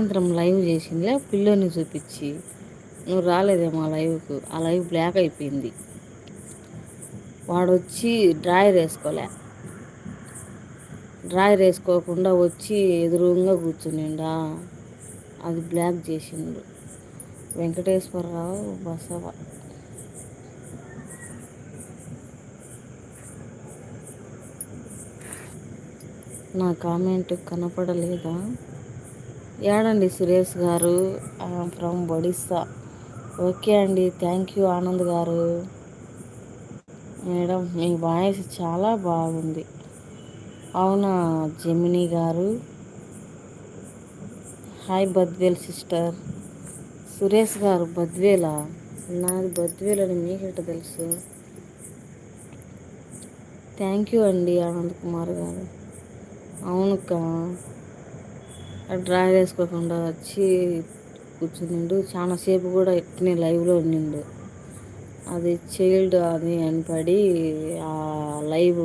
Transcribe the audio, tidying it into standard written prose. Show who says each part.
Speaker 1: సాయంత్రం లైవ్ చేసిందిలే పిల్లోని చూపించి. నువ్వు రాలేదేమో ఆ లైవ్కు. ఆ లైవ్ బ్లాక్ అయిపోయింది. వాడొచ్చి డ్రాయర్ వేసుకోలే. డ్రాయర్ వేసుకోకుండా వచ్చి ఎదురుగా కూర్చునిండా. అది బ్లాక్ చేసిండు. వెంకటేశ్వరరావు బసవ. నా కామెంట్ కనపడలేదా? ఏడండి సురేష్ గారు? I'm from Odisha. ఓకే అండి, థ్యాంక్ యూ ఆనంద్ గారు. మేడం మీ వాయిస్ చాలా బాగుంది. అవునా జెమిని గారు? Hi Badvel sister. సురేష్ గారు బద్వేలా? నాది బద్వేల్ అని మీకెట్ట తెలుసు? థ్యాంక్ యూ అండి ఆనంద్ కుమార్ గారు. అవునక్క, డ్రా వేసుకోకుండా వచ్చి కూర్చునిండు. చాలాసేపు కూడా ఎట్నే లైవ్లో ఉండిండు. అది చైల్డ్ అది అని పడి ఆ లైవ్